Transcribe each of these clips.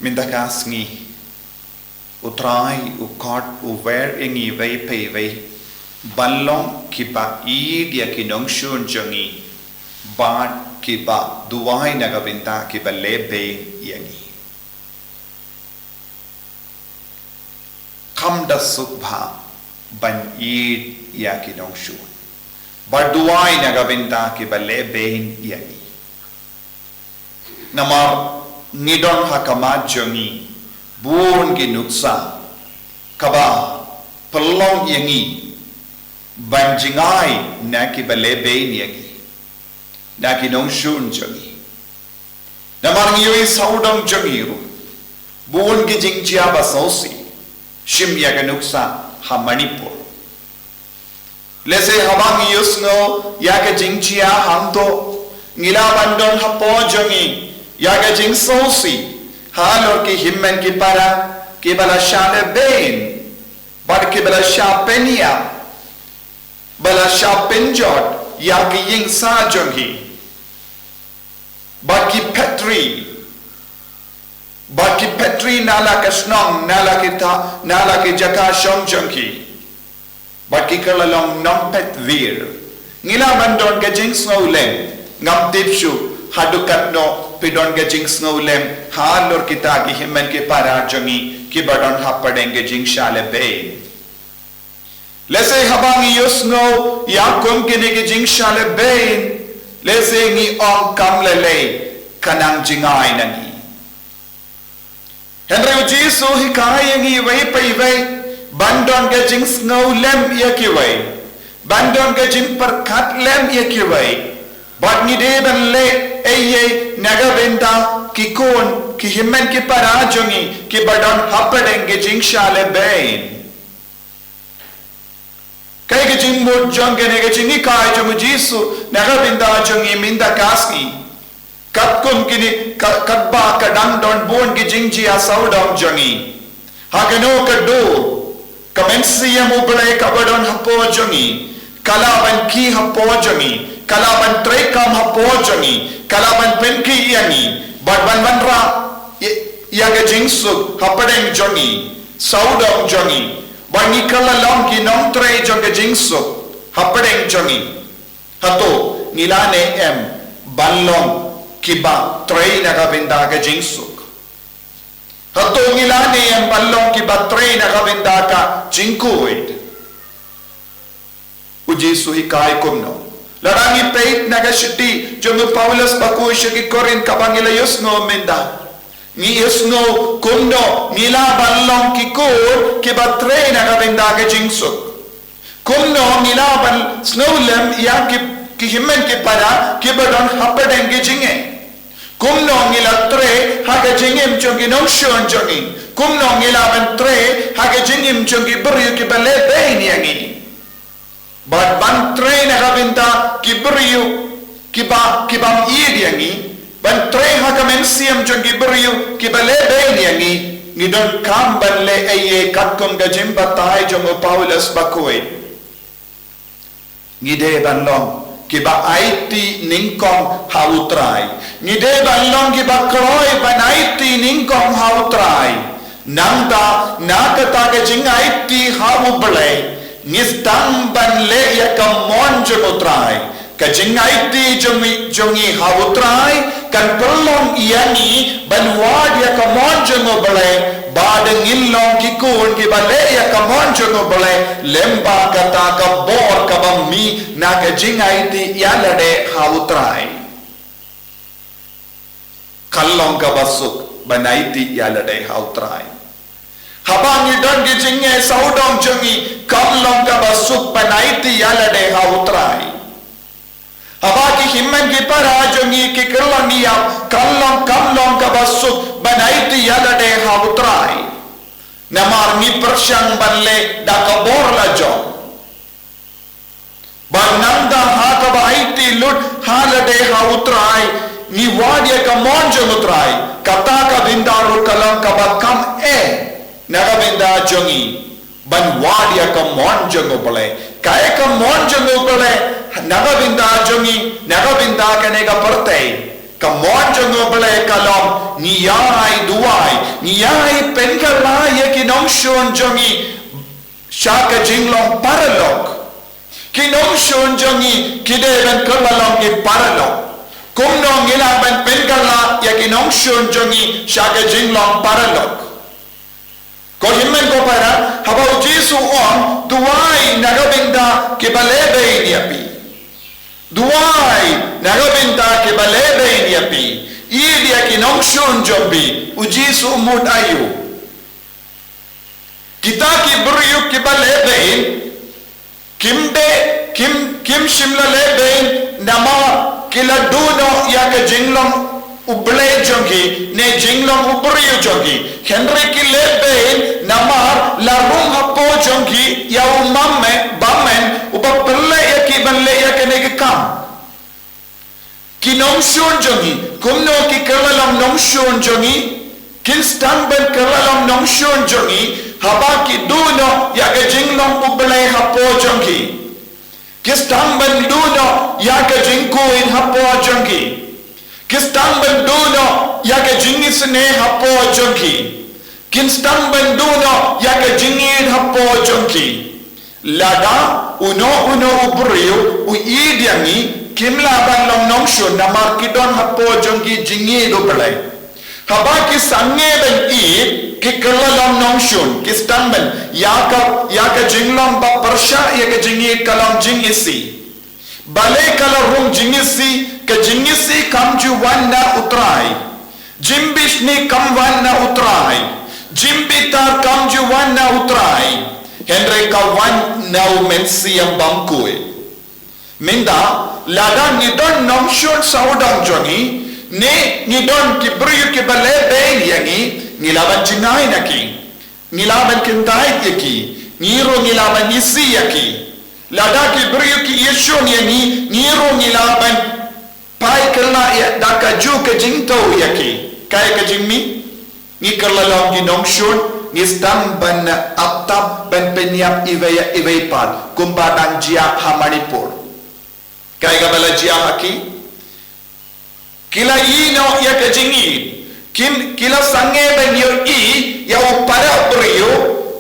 mindakas ngi utrai ukot uwer ingi vei pei vei banlong kiba dia kinong shun jongi bat kiba duai nagabinta kiba lebe yangi kamda sukha ban ya kinong shun barduai nagabinta kiba lebe yangi namar nidon hakama jongi buon ginuksa kaba pelong yangi banjingai naki balebe yagi naki nong shun jongi namar ngioi saudong jongiru buon gi jingjia basosi shim yaga nuksa ha manipur lese habang yusno yaga jingjia hamto ngila bandon ha po jongi yaga jing sosi halor ki himmen ki para ki bala shale ben bar ki bala shapenia bala shapenjot yagi ying sa jongi baki petri nala kasnong nala ki jaka shong jongi baki kalalong nompet vir ngila bandon ka jing snowlen ngam tipshu hadukat no pidon ke jing snowlem halor kita ki himmen ke para jongi ki badon hapadenge jing shale be lese habangi yusno yakum ke ne jing shale be lese ngi on kamlele kanang jingai nani henry jisu hikai ngi wei pai wei bandon ke jing snowlem yakiwei bandon ke jing perkat lem yakiwei but ni deben le eye nagabinda ki kon ki himmen ki parajongi ki badon hapadenge jingshale bain kai ki jingmo jonge ne jingi kai jomu jisu nagabinda jongi minda kaski katkun kini kadba kadang don bon ki jingjia saudom jongi hagano kado kamensiya mubale kabadon hapo jongi kalaban ki hapo jongi kalaban trekam hapojongi kalaban penki yangi badban manra yaga jingsu hapadeng jongi saudong jongi bangi kalalong ki nong tre jonga jingsu hapadeng jongi hato ngilane banlong kiba tre naga benda ga jingsu hato ngilane banlong kiba tre naga benda ka jingkuid uji suhi kai kumno larangi peit nagashiti jomu Paulus bakush ki korin kabangila yusno menda ni yusno kumno nila ballong ki kur ki batre nagabenda ke jingsuk kumno nila bal snowlem ya ki himmen ki para ki badon hapadeng ke jinge kumno nila tre haga jingim jongi noshon jongi kumno nila ban tre haga jingim jongi buru ki bale bein yangi but ban train habinta kibriyu kibam yangi ban train hakamensiam jong kibriyu kibale ben yangi ngidon kamban le aye katkum gajim batai jong Paulus bakoi ngide ban long kiba IT ningkong hautrai ngide ban long kiba kroi ban IT ningkong hautrai nangta nakata gajing IT hawubale nistang ban le ya kamon jomutrai kajingai ti jongi hawutrai kan perlong iani ban wad ya kamon jomobale badeng illong kikun ki bale ya kamon jomobale lemba kata ka bor ka bammi na kajingai ti yalade hawutrai kallong ka basuk banai ti yalade hawutrai habangi don gi jinge saudong jongi kamlong ka basuk panaiti yalade hautrai habaki himmen ki para jongi ki kerlania kamlong ka basuk panaiti yalade hautrai namar ni persyang banle da kabor la jong bananda ha ka baiti lut halade hautrai ni wadia ka monjo mutrai kata ka bindaru kalam ka bakam nagabenda jongi ban wadia ka monjongo bole kae ka monjongo bole nagabenda jongi nagabenda ka nega parte Kamon jong bele kalom niyai duai niyai penkala ye kinong shon jongi shaka jinglong paralog kinong shon jongi kideben kalalong ni paralog kumnong ilaban penkala ye kinong shon jongi shaka jinglong paralog ko himmen ko para habau Jesu on duai nagabinda kibalebe niapi Duai nagabinta ke balebe niapi idia kinong shon jombi ujisu mud ayu kita ki buriu ke balebe kim shimla lebe nama kila duno ya ke jinglong uble jongi ne jinglong uburiu jongi henry ki lebe nama larung hapo jongi ya umamme bamen upapelle ya ki balle ya ke ne kam kinong shon jongi kumno ki kalalam nong shon jongi kin stamben kalalam nong shon jongi haba ki duno ya ke jinglong uble hapo jongi kistamben duno ya ke jingkuin hapo jongi Kistamben duno yake jingisne hapo jonki Kistamben duno yake jingid hapo jonki Lada uno ubriyo uidiangi kimlaban long nongshon na markidon hapo jonki jingid ublay Habaki sangeben kikala long nongshon Kistamben yaka jinglong ba persha yake jingid kalam jingisi Balai kalau rung jingisi ke jingisi kamju wanna utrai jimbish ni kam wanna utrai jimbitar kamju wanna utrai henry ka wanna mensi yang bangkui minda lada nidon nomshon saudang jongi ni don kibriyu ki balebe yangi nilaban jinai naki nilaban kintai yaki niro nilaban isi yaki lada ki beriu ki yeshon yani niro nilaban pai kala ya daka ju ke jingto yaki kai ke jingmi ni kala long ki nongshon ni stam ban aptab ban penyap iwe pal kumbadang jia hamanipur kai ga bala jia haki kila ino ya ke jingi kila sange ben yo I ya upara beriu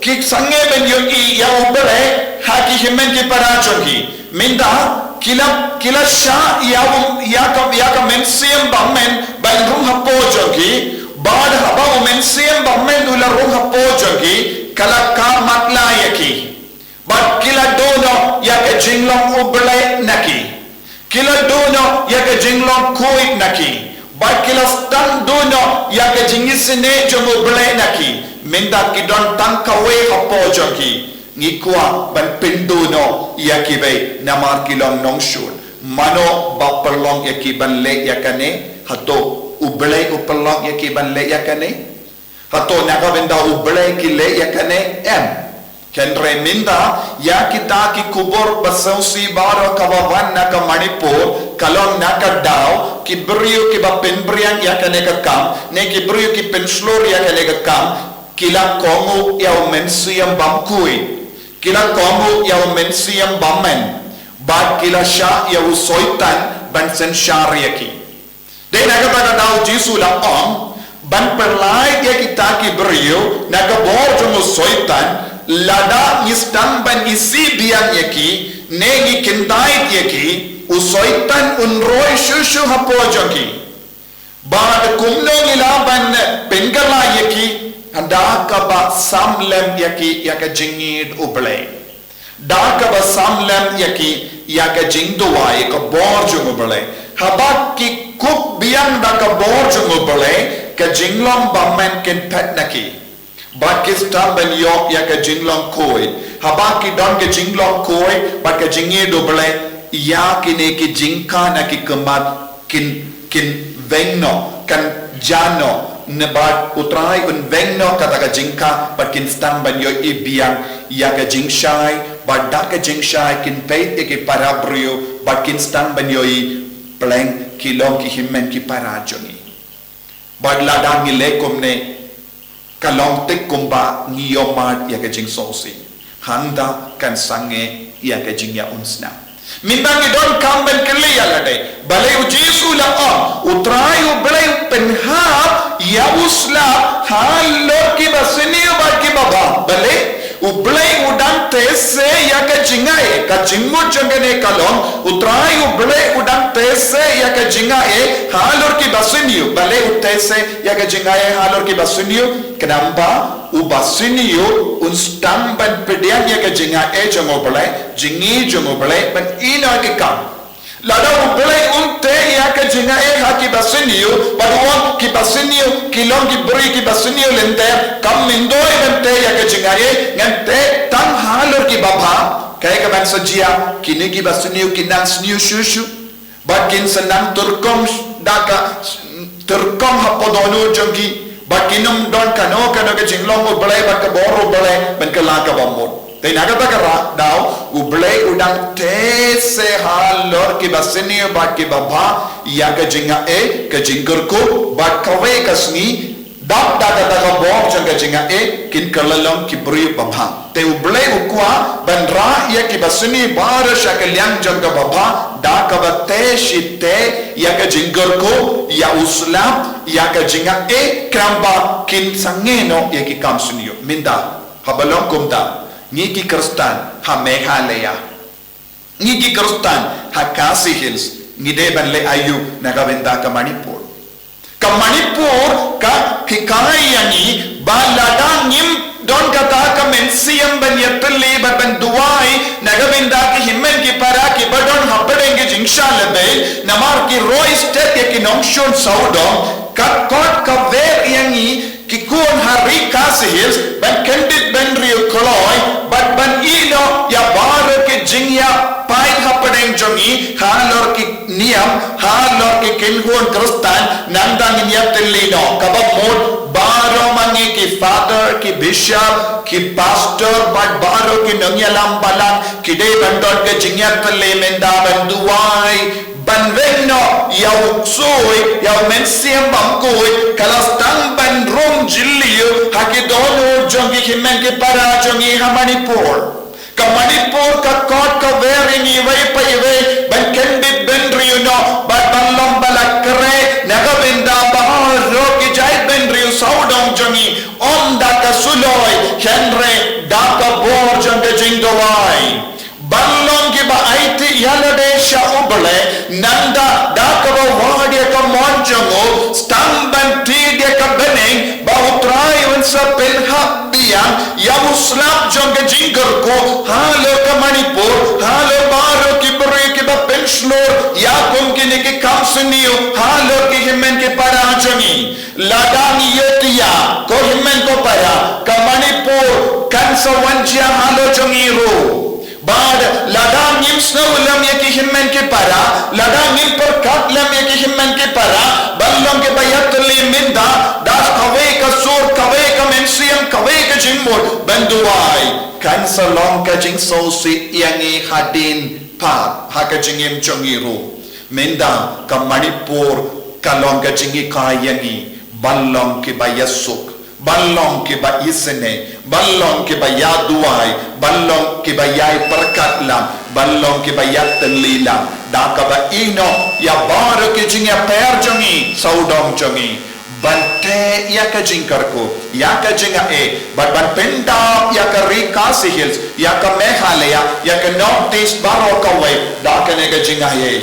ki sange ben yo I ya ubere haki himmen ki parajongi minda kila sha ya mensiam bammen ban rum hapo jogi bad haba mensiam bammen ula rum hapo jogi kala ka matla yaki bad kila dono ya ke jinglong uble naki kila dono ya ke jinglong kuit naki bad kila stan dono ya ke jingisine jomo uble naki minda kidon tangkawe hapo jogi ngikwa ban pinduno yakibe namar kilong nongshun mano bapalong yakiban le yakane hato uble upalong yakiban le yakane hato nakabenda uble kile yakane kenre minda ya kita ki kubur basausi baro kawawan naka manipur kalong naka daw kibriyo ki bapinbriang yakane kakam ne kibriyo ki penslor yakane kakam kila kongu yaw mensiyam bamkui kila komu yaw mensiam bammen bad kila sha yaw soitan ban sen syariaki de nagata daw Jesu la ban perlai ya kita ki beriu naga borjo soitan lada nistam ban isi biang yaki negi kintai yaki usoitan unroi shushu hapojoki bad kumno ilaban pengala yaki Daka ba samlem yaki yaka jingid uble daka ba samlem yaki yaka jingdoa yaka borjo uble habak ki kup biang daka borjo uble ka jinglong bammen ken pet naki bak ki stamben yok yaka jinglong koi habak ki don ke jinglong koi bak ka jingid uble yaki ne ki jingka naki kemat kin vengno kan jano nebat utrai un vengno kata ka jingka patkin stamban yo ibiang ya ka jingshai badda ka jingshai kin peit ke parabrio patkin stamban yo I pleng kilong ki himmen ki parajoni badla dang ile komne kalong tek kumba ngiyomad ya ka jingsosi handa kan sange ya ka jingya unsna Mindang idon kamben keli alade. Balai ujisu la on. Utrayu balai penhap ya usla halo ki basini ba ki baba. Balai ublai udang tese ya ka jingae ka jingu jangane kalon. Utrayu balai udang tese ya ka jingae halo ki basini. Balai utese ya ka jingae halo ki basini. Kenapa? Ubasinio unstamban pedian ya ka jingae jango balai jingi jango balai ban ina ki kam. Lada ublai unte ya ka jingae haki basinio baduan ki basinio kilong ki beri ki basinio lenter kam mindoi bante ya ka jingae ngante tang halor ki baba kaya ka ban sajia kini ki basinio kinan sniu shushu bakin senang turkom daka turkom hapodonu jongi bakinum don kano ke jinglong ublai bak boro ublai ben kala ka bamut te nagata kara dau ublai udang tese halor ki basini bak ki baba ya ka jinga e ka jingkur ko bak kawe kasni dak daga bor jang ka jinga e kin kalalom ki bri baba te ublai ukwa ben ra ya ki basini bar shakaliang jang ka baba da ka bate shite ya ka jingkur ko ya uslam ya ka jinga e kramba kin sangeno ya ki kamsunio minda habalong kumda ni ki kristan ha meghalaya ni ki kristan ha Khasi Hills ni de ban le ayu nagawenda ka Manipur ka hikayani balada nim don kata ka mensiam ban yatli ban duai nagawenda ki himmen ki para ki badon habadenge jingsha lebe namar ki roi step ki nomshon saudom ka kot ka ver yangi ki kun hari Khasi Hills ban kendit ban rio koloi but ban ino ya bar ke jingya pai hapadeng jongi halor ki niam halor ki kinhun kristan nandang nyatelino kabab mod baro mangi ki father ki bishop ki pastor but baro ki nangyalam balang ki de bandon ke jingya tele menda banduai banveno yau soi yau mensiam bangkoi kalastang ban rom jilliyo hakidono jongi himen ke para jongi ha Manipur ka Manipur ka kot ka veri ni vai pai ve ban kendit ben riuno bat ballam balakre nagabenda bahar ro ki jai ben riu saudong jongi on da ka suloi henre da ka bor jonge jingdowai ballon ki ba aiti yalade sha ubale nanda da ka ba wadi ka monjongo stamban ti de ka beneng ba utrai unsa pelha biya ya muslim jonge jingar ko halo ka Manipur halo baro ki bari ki ba penslor ya kum ki ne ki kamsniyo halo ki himen ki para jongi ladani yetia ko himen ko para ka Manipur kansa wanjia halo jongi ro bad ladang nim snow lam ye ki himmen ke para ladang nim per kat lam ye ki himmen ke para ballom ke bayat li minda das kawe ka sur kawe ka mensiam kawe ka jingmod banduai kan salong ka jing so si yangi hadin pa ha ka jingim chongiru minda ka Manipur kalong ka jingi ka yangi ballom ke bayasuk ballong ke ba isene ballong ke ba yaduai ballong ke ba yai perkatlam ballong ke ba yatlila da ka ba ino ya bar ke jinga per jongi saudong jongi bante ya ka jingkar ko ya ka jinga e ban penda ya ka Khasi Hills ya ka Meghalaya ya ka Northeast baro ka wai da ka ne ka jinga ye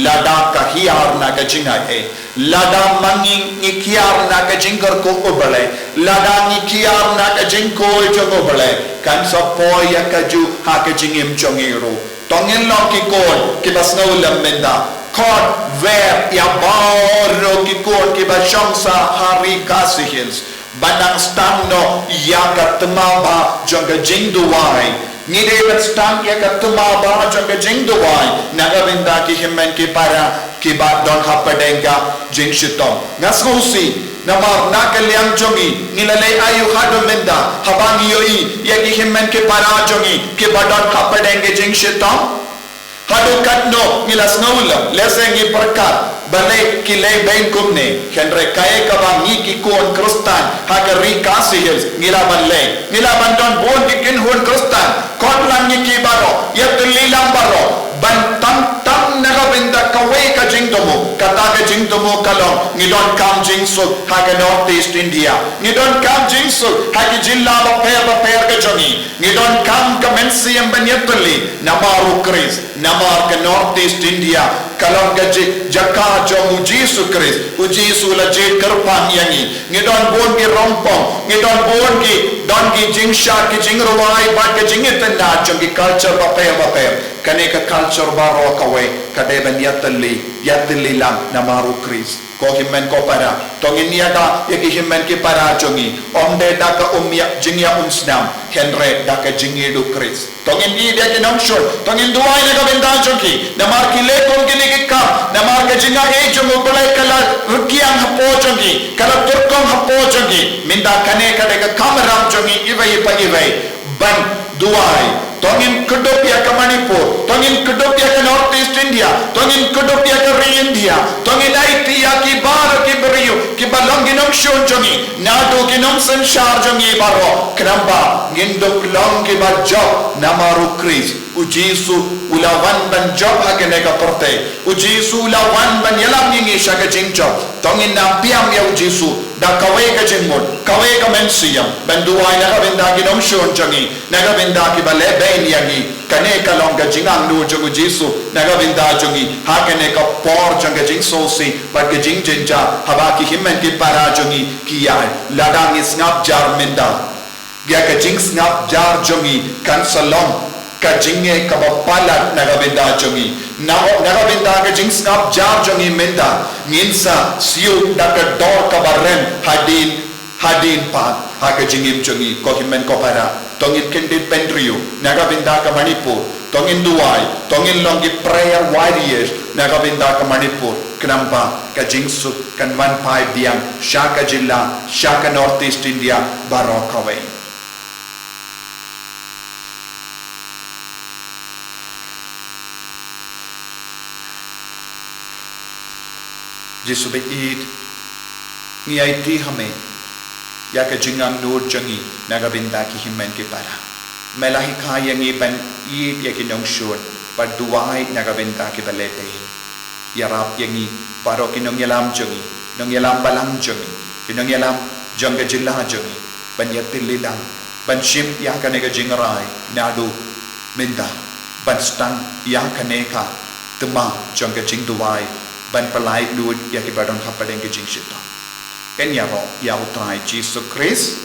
lada ka hiar na ka jinga e lada manging ikiar na ka jingkar ko ubale lada ikiar na ka jingko jong ubale kan sa poya ka ju ha ka jingim chongiro tongin lo ki kon ki basna ulam menda kon ver ya baro ki kon ki ba shamsa hari Khasi Hills banang stangno ya ka tmaba jong ka jingduai ni dewan stang ya ka tmaba jong ka jingduai nagawinda ki himmen ki para ki ba don hapadenga jingshitong ngasngusi namar nakaliang jongi nilalay ayu hado menda habangi yoi ya ki himmen ki para jongi ki ba don hapadenge jingshitong hado katno nilas naula lesengi perkat balai kilay bain kumne henre kaya kabang ni ki kon kristan hagari Khasi Hills ngila bandon bon ki kinhun kristan kot lang ni ki baro yat lilang baro ban tam nagabinda kaway ka jing domo kata ka jing domo kalong ngidon kam jing so haga North East India ngidon kam jing so haga jilla ba per ka jongi ngidon kam ka mensi yang banyatli namaru Chris namar ka North East India kalong ka jaka jomu Jesu Chris ujisu la je kerpan yangi ngidon bon ki rompong ngidon bon ki don ki jing sha ki jing rawai ba ka jing itna jongi culture ba per kane ka culture baro kawe kade ben yatli lam namaru Chris ko himmen ko para tongin niada yaki himmen ki para jongi omde da ka umya jingya umsnam henre da ka jingidu Chris tongin di dia ki namshur tongin duai ne ka benda jongi namar ki le kong ki ni ka namar ka jinga e jongo bulai kala rukiang hapo jongi kala turkong hapo jongi minda kane kade ka kamaram jongi ibai ban duai tongin kedopia ke Manipur tongin kedopia ke North East India tongin kedopia ke India tongin Aitia ki bar ki beriu ki balong ginom shon jongi nado ginom senshar jongi baro kenapa ngindok long ki bajo namaru Chris ujisu ulawan ban job hakene ka porte ujisu ulawan ban yalam ngi shaga jingjo tongin na piam ya ujisu da kawe ka jingmod kawe ka mensiam ban duai na ka benda ginom shon jongi na ka benda ki bale ben yangi kane ka long ka jingang nu jogu jisu na ka benda jongi hakene ka por jonga jing sosi ba ka jing jinja haba ki himmen ki para jongi ki ya ladang is ngap jar menda gya ka jing ngap jar jongi kan salong ka jinge ka bapalat nagabenda jongi nagabenda ka jing ngap jar jongi menda nginsa siu da ka dor ka barren hadin pa ha ka jingim jongi ko himmen ko para tongin kendit pendriu nagabenda ka Manipur tongin duai tongin longi prayer warriors nagabenda ka Manipur kenapa ka jingsu kan 15 diang shaka jilla shaka North East India barokawai जिसु बे ईद नियाइती हमें या के जिंगांग नूर जंगी नगबिंदा की हिम्मन के पारा मेलाही खा यंगी बन ईद या की नोंगशोन पर दुआई नगबिंदा के बले पे या राप यंगी पारो की नोंगयलाम जंगी नोंगयलाम बलांग जंगी की नोंगयलाम जंग जिल्ला जंगी बन यतिलिलाम बन शिम या कने के जिंगराय नाडू मिंदा बन स्टंग या कने का तमा जंग जिंग दुआई ban pelai duit ya ki badon kapadeng ke jing shito ken ya ro ya utrai Jesus Christ